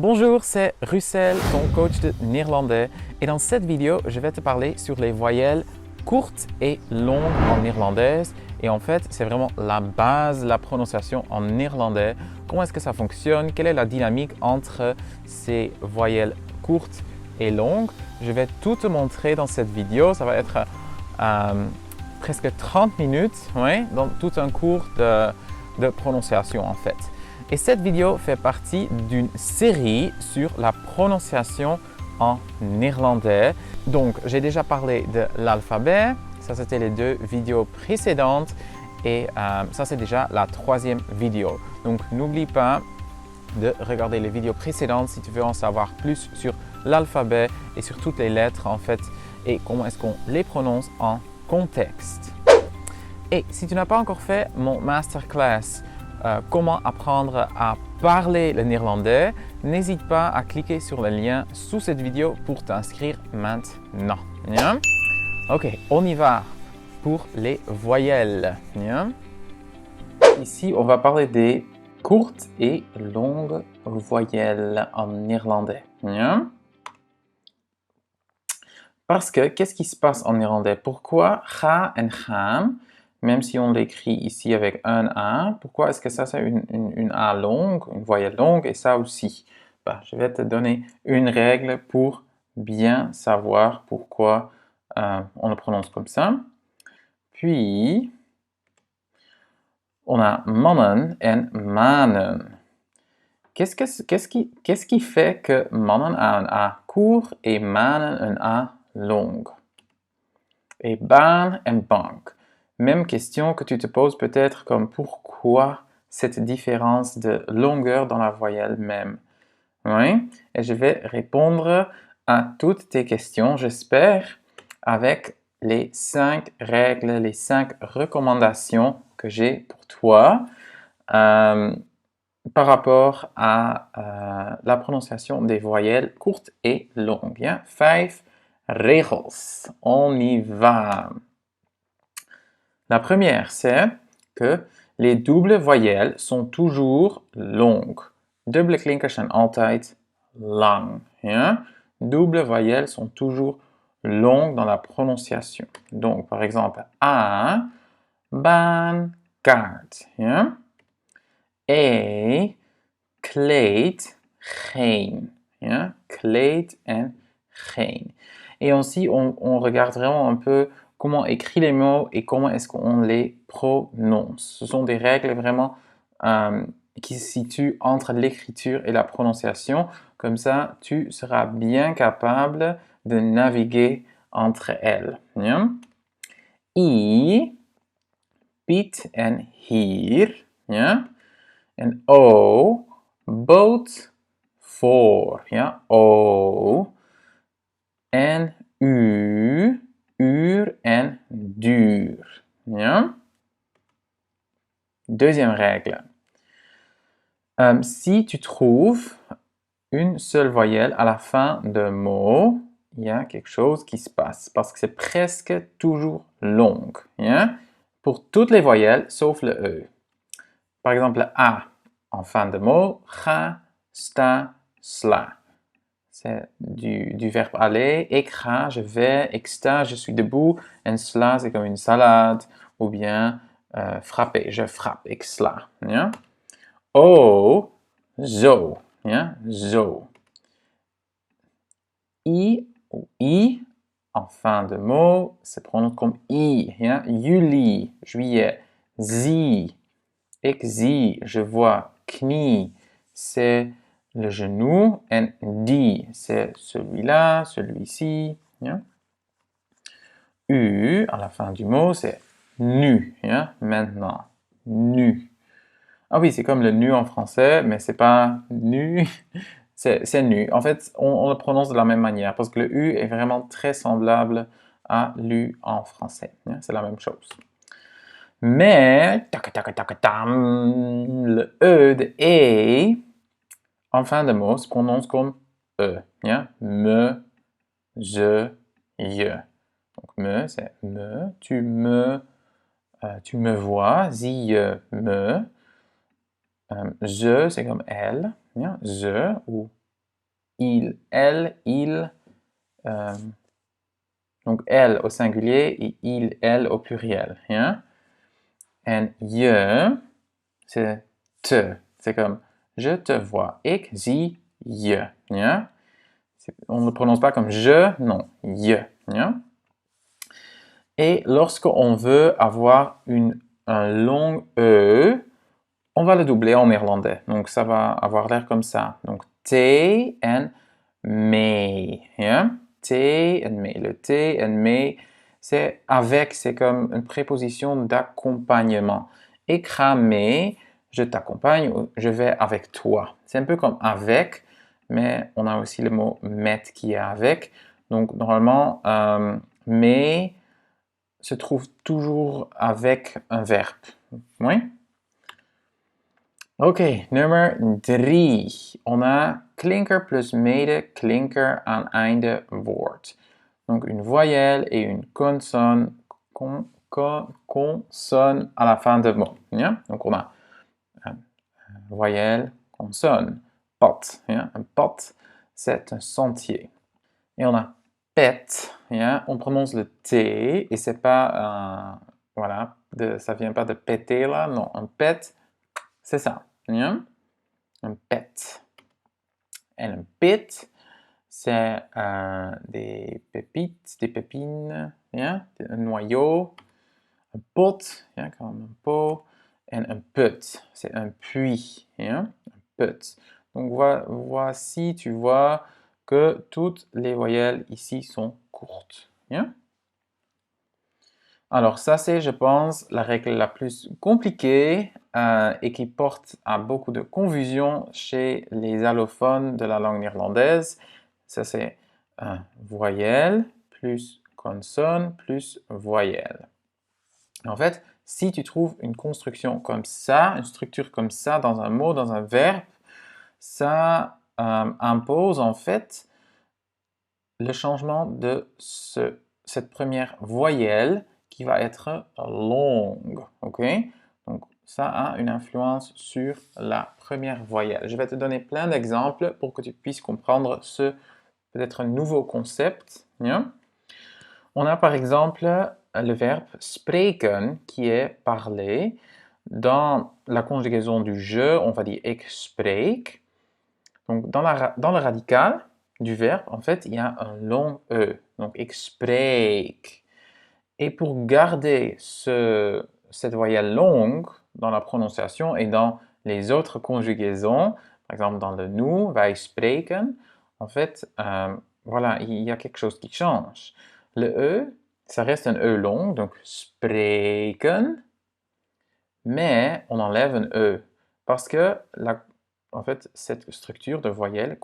Bonjour, c'est Russell, ton coach de néerlandais. Et dans cette vidéo, je vais te parler sur les voyelles courtes et longues en néerlandaise. Et en fait, c'est vraiment la base de la prononciation en néerlandais. Comment est-ce que ça fonctionne? Quelle est la dynamique entre ces voyelles courtes et longues? Je vais tout te montrer dans cette vidéo. Ça va être presque 30 minutes, dans tout un cours de prononciation en fait. Et cette vidéo fait partie d'une série sur la prononciation en néerlandais. Donc, j'ai déjà parlé de l'alphabet. Ça, c'était les deux vidéos précédentes. Et ça, c'est déjà la troisième vidéo. Donc, n'oublie pas de regarder les vidéos précédentes si tu veux en savoir plus sur l'alphabet et sur toutes les lettres, en fait, et comment est-ce qu'on les prononce en contexte. Et si tu n'as pas encore fait mon masterclass, comment apprendre à parler le néerlandais, n'hésite pas à cliquer sur le lien sous cette vidéo pour t'inscrire maintenant. Yeah? Ok, on y va pour les voyelles. Yeah? Ici, on va parler des courtes et longues voyelles en néerlandais. Yeah? Parce que, qu'est-ce qui se passe en néerlandais? Pourquoi ga en gaan, même si on l'écrit ici avec un A, pourquoi est-ce que ça c'est une A longue, une voyelle longue, et ça aussi? Je vais te donner une règle pour bien savoir pourquoi on le prononce comme ça. Puis, on a mannen en manen. Qu'est-ce qui fait que mannen a un A court et manen un A longue? Et baan et bank. Même question que tu te poses peut-être comme pourquoi cette différence de longueur dans la voyelle même. Oui, et je vais répondre à toutes tes questions, j'espère, avec les 5 règles, les 5 recommandations que j'ai pour toi par rapport à la prononciation des voyelles courtes et longues. Hein? 5 regels. On y va. La première, c'est que les doubles voyelles sont toujours longues. Dubbele klinkers zijn altijd lang. Ja? Double voyelles sont toujours longues dans la prononciation. Donc, par exemple, A, baan, kaart. Ja? E, kleed, geen. Ja? Kleed en geen. Et aussi, on regarde vraiment un peu comment écrit les mots et comment est-ce qu'on les prononce. Ce sont des règles vraiment qui se situent entre l'écriture et la prononciation. Comme ça, tu seras bien capable de naviguer entre elles. Ja? I, Piet en hier. Ja? En O, boot, voor. Ja? O. En U, uur en duur. Ja? Deuxième règle. Si tu trouves une seule voyelle à la fin d'un mot, il y a quelque chose qui se passe parce que c'est presque toujours long. Ja? Pour toutes les voyelles sauf le E. Par exemple, le A en fin de mot, ga, sta, sla. C'est du verbe aller. Ik ga, je vais. Ik sta, je suis debout. En sla, c'est comme une salade. Ou bien frapper, je frappe. Ik sla. Ja? O, zo. Ja? Zo. I ou I, en fin de mot, se prononce comme I. Ja? Juli, juillet. Zie. Ik zie, je vois. Knie, c'est le genou, et die, c'est celui-là, celui-ci. Yeah? U, à la fin du mot, c'est nu. Yeah? Maintenant, nu. Ah oui, c'est comme le nu en français, mais c'est pas nu, c'est nu. En fait, on le prononce de la même manière, parce que le U est vraiment très semblable à l'U en français. Yeah? C'est la même chose. Mais, le E de E, en fin de mot, se prononce comme E. Yeah? Me, je, je. Donc, me, c'est me. Tu me vois. Zie je me. Je, c'est comme elle. Yeah? Je ou il, elle, il. euh, donc elle au singulier et il, elle au pluriel. Ja? En je, c'est te. C'est comme je te vois. Ik zie je. Ja? On ne le prononce pas comme je, non, je. Ja? Et lorsqu'on veut avoir un long E, on va le doubler en néerlandais. Donc ça va avoir l'air comme ça. Donc T en mee. Ja? T en mee. Le T en mee, c'est avec, c'est comme une préposition d'accompagnement. Ik ga mee, je t'accompagne, je vais avec toi. C'est un peu comme avec, mais on a aussi le mot met qui est avec. Donc normalement, mee se trouve toujours avec un verbe. Oui? Oké, nummer 3. On a klinker plus mede-klinker aan einde woord. Donc une voyelle et une consonne, consonne à la fin de mot. Ja? Donc on a voyelle, consonne, pad. Ja? Un pad, c'est un sentier. Et on a pet. Ja? On prononce le T et c'est pas, voilà, ça vient pas de péter là, non. Un pet, c'est ça. Ja? Un pet. Et un pit, c'est des pépites, des pépines, ja? Un noyau. Un pot, ja? Comme un pot. Et un put, c'est un puits. Ja? Un put. Donc voici, tu vois que toutes les voyelles ici sont courtes. Ja? Alors ça, c'est, je pense, la règle la plus compliquée et qui porte à beaucoup de confusion chez les allophones de la langue néerlandaise. Ça, c'est voyelle plus consonne plus voyelle. En fait, si tu trouves une construction comme ça, une structure comme ça dans un mot, dans un verbe, ça impose en fait le changement de cette première voyelle qui va être longue. Ok? Donc, ça a une influence sur la première voyelle. Je vais te donner plein d'exemples pour que tu puisses comprendre ce peut-être nouveau concept. Ja? On a par exemple le verbe spreken qui est parler. Dans la conjugaison du je, on va dire ik spreek. Donc, dans le radical du verbe, en fait, il y a un long E. Donc, ik spreek. Et pour garder cette voyelle longue dans la prononciation et dans les autres conjugaisons, par exemple dans le nous, wij spreken, en fait, voilà, il y a quelque chose qui change. Le E, ça reste un E long, donc spreken, mais on enlève un E. Parce que en fait, cette structure de voyelle,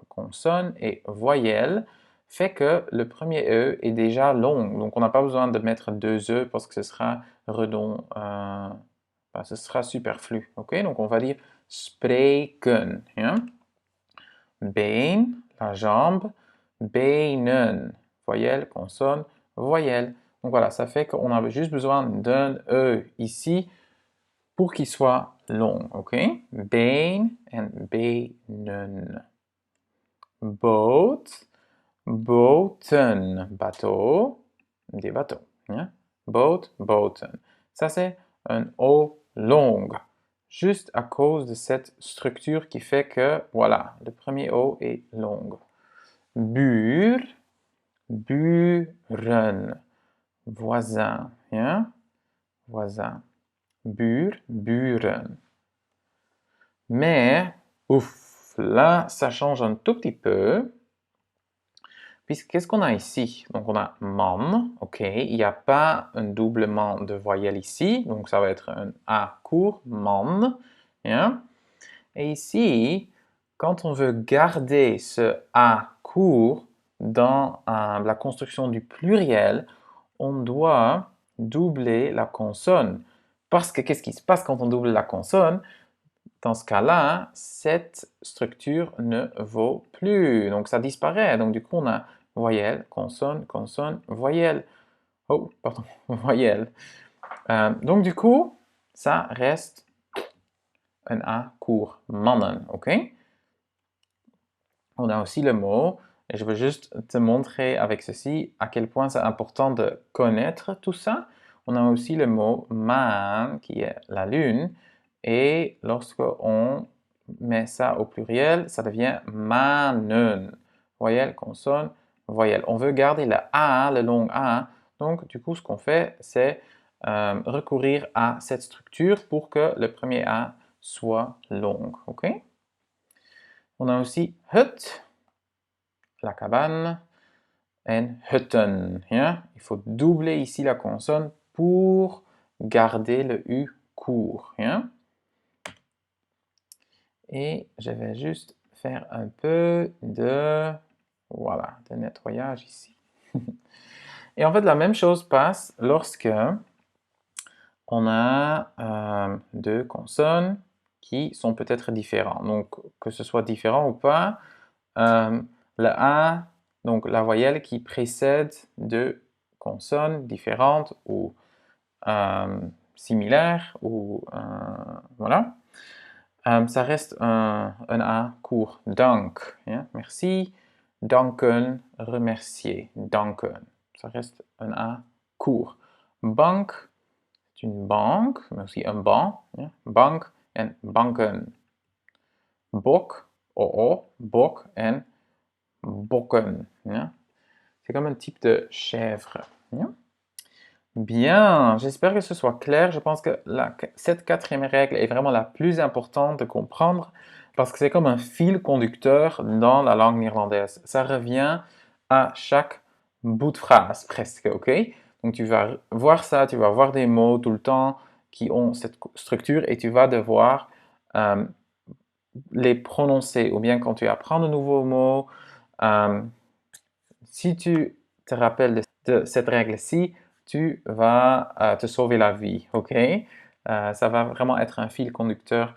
consonne et voyelle, fait que le premier E est déjà long. Donc, on n'a pas besoin de mettre deux E parce que ce sera ce sera superflu. Ok? Donc, on va dire spreken. Ja? Been, la jambe. Benen, voyelle, consonne, voyelle. Donc voilà, ça fait qu'on a juste besoin d'un E ici pour qu'il soit long, ok? Been en benen. Boot, boten, bateau, des bateaux. Hein? Boat, boten. Ça, c'est un O long, juste à cause de cette structure qui fait que, voilà, le premier O est long. Buur, buren, voisin. Hein? Voisin. Buur, buren. Mais, ouf, là, ça change un tout petit peu. Puisque qu'est-ce qu'on a ici? Donc, on a man, ok. Il n'y a pas un doublement de voyelle ici. Donc, ça va être un A court, man. Hein? Et ici, quand on veut garder ce A court dans la construction du pluriel, on doit doubler la consonne. Parce que qu'est-ce qui se passe quand on double la consonne? Dans ce cas-là, cette structure ne vaut plus. Donc, ça disparaît. Donc, du coup, on a voyelle, consonne, consonne, voyelle. Oh, pardon, voyelle. Donc, du coup, ça reste un A court, mannen, ok? On a aussi le mot, et je veux juste te montrer avec ceci à quel point c'est important de connaître tout ça. On a aussi le mot maan, qui est la lune, et lorsqu'on met ça au pluriel, ça devient manen. Voyelle, consonne, voyelle. On veut garder le A, le long A, donc du coup, ce qu'on fait, c'est recourir à cette structure pour que le premier A soit long. OK? On a aussi hut, la cabane, et hutten. Yeah? Il faut doubler ici la consonne pour garder le U court. Yeah? Et je vais juste faire un peu de, voilà, de nettoyage ici. Et en fait, la même chose passe lorsque on a deux consonnes qui sont peut-être différentes. Donc, que ce soit différent ou pas, le A, donc la voyelle qui précède deux consonnes différentes ou similaires, ou voilà, ça reste un A court. Dank, yeah? Merci. Danken, remercier. Danken. Ça reste un A court. Bank, c'est une banque, mais aussi un banc. Yeah? Bank et banken. Bok, bok en bokken. Yeah? C'est comme un type de chèvre. Yeah? Bien, j'espère que ce soit clair. Je pense que cette quatrième règle est vraiment la plus importante de comprendre parce que c'est comme un fil conducteur dans la langue néerlandaise. Ça revient à chaque bout de phrase presque, ok? Donc tu vas voir ça, tu vas voir des mots tout le temps qui ont cette structure et tu vas devoir les prononcer. Ou bien quand tu apprends de nouveaux mots, si tu te rappelles de cette règle-ci, tu vas te sauver la vie, ok? Ça va vraiment être un fil conducteur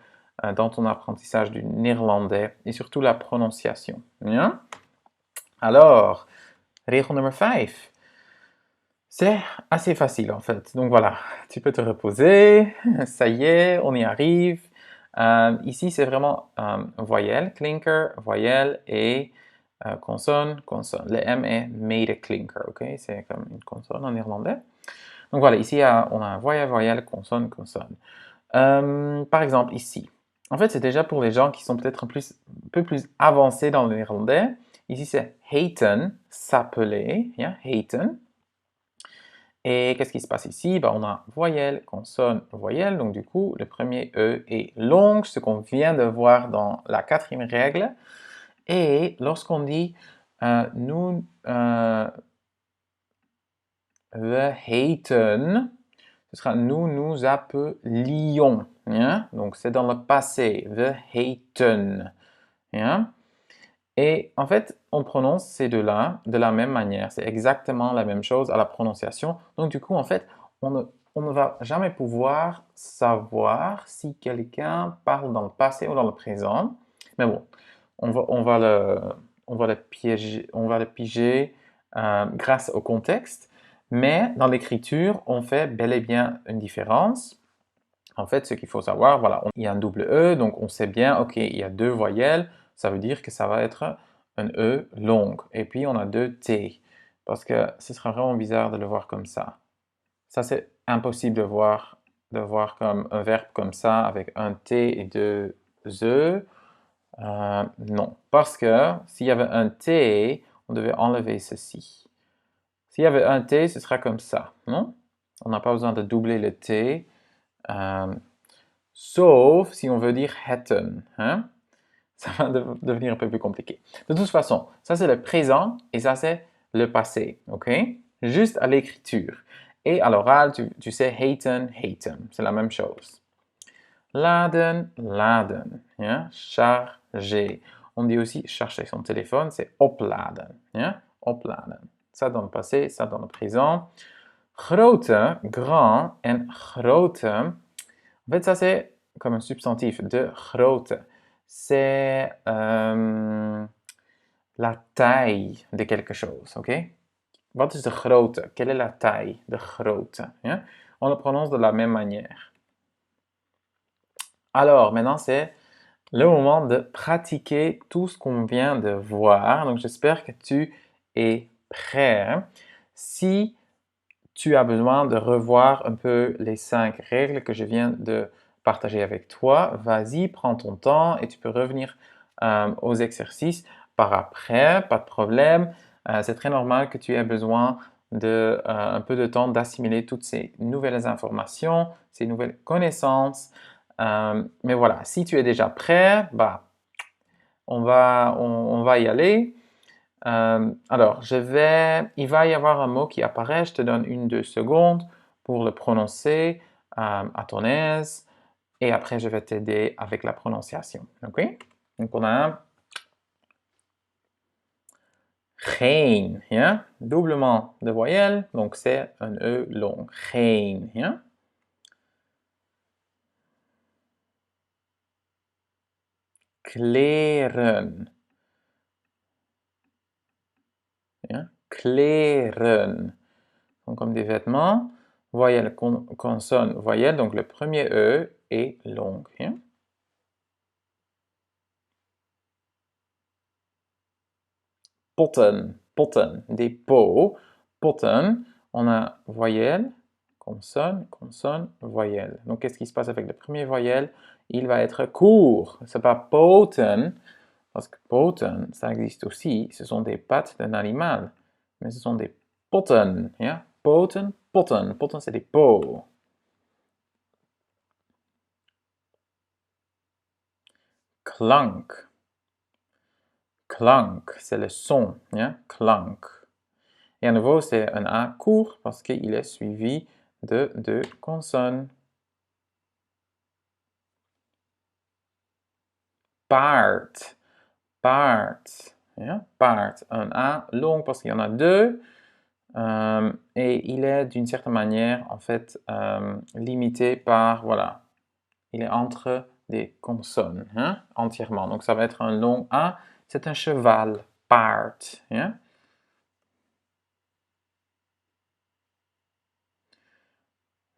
dans ton apprentissage du néerlandais et surtout la prononciation. Bien? Alors, règle numéro 5. C'est assez facile en fait. Donc voilà, tu peux te reposer. Ça y est, on y arrive. Ici, c'est vraiment voyelle, klinker, voyelle et consonne, consonne. Le M est medeklinker, ok? C'est comme une consonne en néerlandais. Donc voilà, ici, on a un voyelle, voyelle, consonne, consonne. Par exemple, ici. En fait, c'est déjà pour les gens qui sont peut-être un peu plus avancés dans le néerlandais. Ici, c'est heten, s'appeler, yeah, heten. Et qu'est-ce qui se passe ici? Ben, on a voyelle, consonne, voyelle. Donc, du coup, le premier E est long, ce qu'on vient de voir dans la quatrième règle. Et lorsqu'on dit nous we heten, ce sera nous appelions. Yeah? Donc, c'est dans le passé. We heten. Yeah? Et en fait, on prononce ces deux-là de la même manière. C'est exactement la même chose à la prononciation. Donc, du coup, en fait, on ne va jamais pouvoir savoir si quelqu'un parle dans le passé ou dans le présent. Mais bon, on va le piéger grâce au contexte. Mais dans l'écriture, on fait bel et bien une différence. En fait, ce qu'il faut savoir, voilà, il y a un double E, donc on sait bien, ok, il y a deux voyelles, ça veut dire que ça va être un E long. Et puis, on a deux T, parce que ce sera vraiment bizarre de le voir comme ça. Ça, c'est impossible de voir comme un verbe comme ça, avec un T et deux E. Non, parce que s'il y avait un T, on devait enlever ceci. S'il y avait un T, ce sera comme ça, non? On n'a pas besoin de doubler le T. Sauf si on veut dire hätten. Hein? Ça va devenir un peu plus compliqué. De toute façon, ça c'est le présent et ça c'est le passé. Ok? Juste à l'écriture. Et à l'oral, tu sais haten, haten. C'est la même chose. Laden, laden. Yeah? Charger. On dit aussi charger son téléphone, c'est opladen. Yeah? Opladen. Ça dans le passé, ça dans le présent. Grote, grand, et grote. En fait, ça c'est comme un substantif de grote. C'est la taille de quelque chose, ok? Wat is de grootte? Quelle est la taille de grootte? Yeah? On le prononce de la même manière. Alors, maintenant c'est le moment de pratiquer tout ce qu'on vient de voir. Donc, j'espère que tu es prêt. Si tu as besoin de revoir un peu les 5 règles que je viens de partager avec toi, vas-y, prends ton temps et tu peux revenir aux exercices par après, pas de problème. C'est très normal que tu aies besoin de un peu de temps d'assimiler toutes ces nouvelles informations, ces nouvelles connaissances. Mais voilà, si tu es déjà prêt, bah, on va y aller. Alors, il va y avoir un mot qui apparaît, je te donne 1-2 secondes pour le prononcer à ton aise et après je vais t'aider avec la prononciation. OK? Donc, on a geen, ja? Doublement de voyelle, donc c'est un E long. Geen, ja? Kleren. Ja? Kleren. Donc, comme des vêtements, voyelle, consonne, voyelle, donc le premier E est long. Ja? Potten, potten, des pots. Potten, on a voyelle, consonne, consonne, voyelle. Donc, qu'est-ce qui se passe avec le premier voyelle? Il va être court. C'est pas poten, parce que poten, ça existe aussi. Ce sont des pattes d'un animal. Mais ce sont des potten. Ja? Poten, potten. Potten, c'est des pots. Klank. Klank, c'est le son. Ja? Klank. Et à nouveau, c'est un A court parce qu'il est suivi de 2 consonnes. Paard, paard, ja? Paard, un A long parce qu'il y en a 2. Et il est d'une certaine manière, en fait, limité par, voilà, il est entre des consonnes, hein, entièrement. Donc, ça va être un long A. C'est un cheval, paard, hein?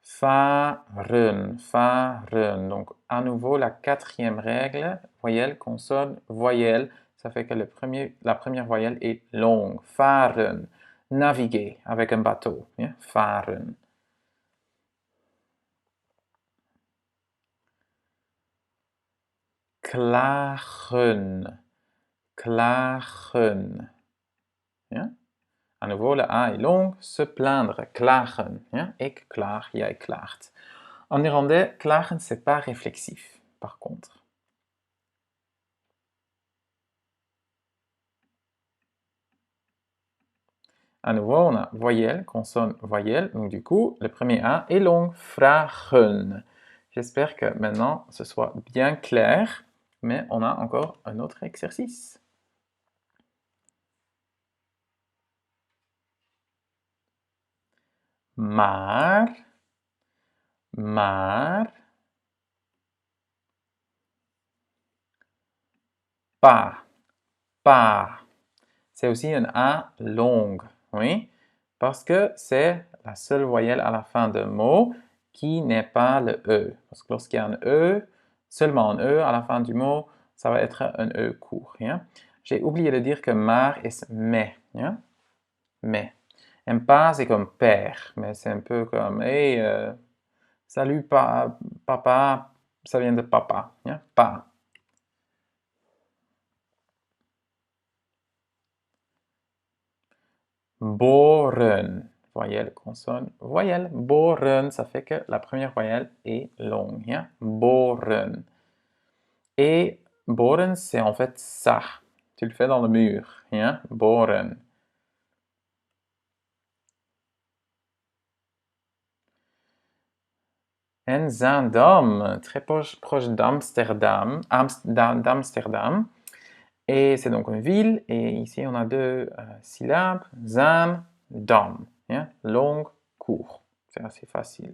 Fahren, fahren. Donc, à nouveau, la 4e règle, voyelle, consonne, voyelle. Ça fait que la première voyelle est longue. Fahren, naviguer avec un bateau. Yeah? Fahren. Klagen, klagen. Yeah? À nouveau, le A est long. Se plaindre, klagen. Yeah? Ik klaag, jij klaagt. En néerlandais, klagen, c'est pas réflexif, par contre. À nouveau, on a voyelle, consonne, voyelle. Donc, du coup, le premier A est long. Vragen. J'espère que maintenant, ce soit bien clair. Mais on a encore un autre exercice. Maar, pas, pas. C'est aussi un A longue, oui, parce que c'est la seule voyelle à la fin d'un mot qui n'est pas le E. Parce que lorsqu'il y a un E, seulement un E à la fin du mot, ça va être un E court. Hein? J'ai oublié de dire que maar est mais. Hein? Mais. Un pas, c'est comme père, mais c'est un peu comme hey, salut papa, ça vient de papa. Hein? Pas. Boren. Voyelle, consonne, voyelle. Boren, ça fait que la première voyelle est longue. Hein? Boren. Et boren, c'est en fait ça. Tu le fais dans le mur. Hein? Boren. En Zaandam, très proche d'Amsterdam. D'Amsterdam. Et c'est donc une ville. Et ici, on a 2 syllabes. Zaandam. Hein? Long, court. C'est assez facile.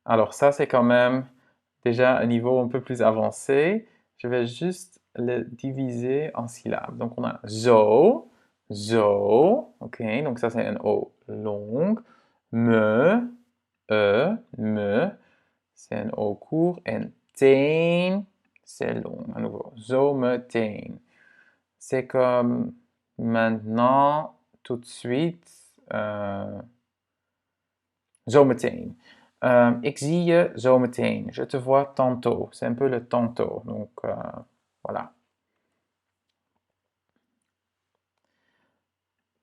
Alors ça, c'est quand même déjà un niveau un peu plus avancé. Je vais juste le diviser en syllabes. Donc on a zo, zo, ok, donc ça c'est un O long, me, E, me, c'est un O court. En teen, c'est long. À nouveau, zometeen. C'est comme maintenant, tout de suite. Zometeen. Ik zie je zometeen. Je te vois tantôt. C'est un peu le tantôt. Donc, voilà.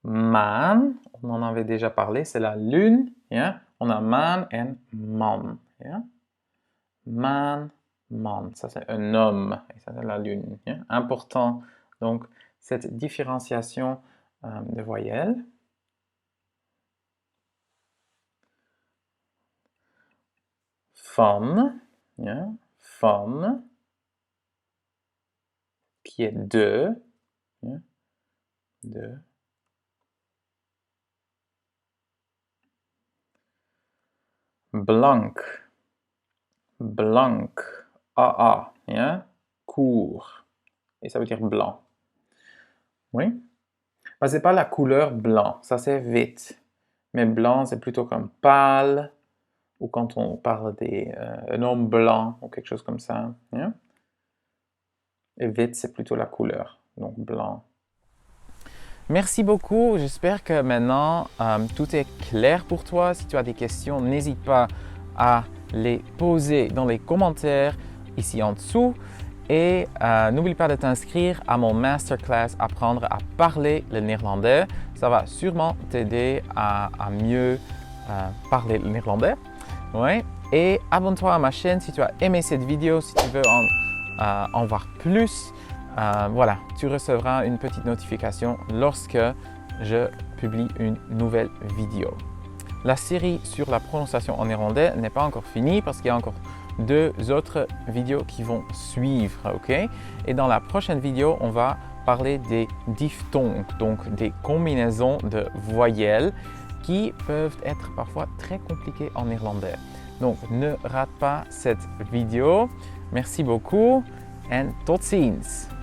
Maan, on en avait déjà parlé, c'est la lune. Yeah? On a maan et man. Yeah? Maan, man. Ça, c'est un homme. Et ça, c'est la lune. Yeah? Important. Donc, cette différenciation de voyelles. Van, yeah? Van, qui est de. Yeah? De. Blank, blank, AA, yeah? Court. Et ça veut dire blanc. Oui? Ben, c'est pas la couleur blanc, ça c'est vite. Mais blanc, c'est plutôt comme pâle, ou quand on parle d'un homme blanc, ou quelque chose comme ça. Yeah? Et vite, c'est plutôt la couleur, donc blanc. Merci beaucoup, j'espère que maintenant tout est clair pour toi. Si tu as des questions, n'hésite pas à les poser dans les commentaires ici en dessous. Et n'oublie pas de t'inscrire à mon masterclass Apprendre à parler le néerlandais. Ça va sûrement t'aider à mieux parler le néerlandais. Ouais. Et abonne-toi à ma chaîne si tu as aimé cette vidéo, si tu veux en voir plus. Voilà, tu recevras une petite notification lorsque je publie une nouvelle vidéo. La série sur la prononciation en néerlandais n'est pas encore finie parce qu'il y a encore 2 autres vidéos qui vont suivre, ok? Et dans la prochaine vidéo, on va parler des diphtongues, donc des combinaisons de voyelles qui peuvent être parfois très compliquées en néerlandais. Donc, ne rate pas cette vidéo. Merci beaucoup et tot ziens!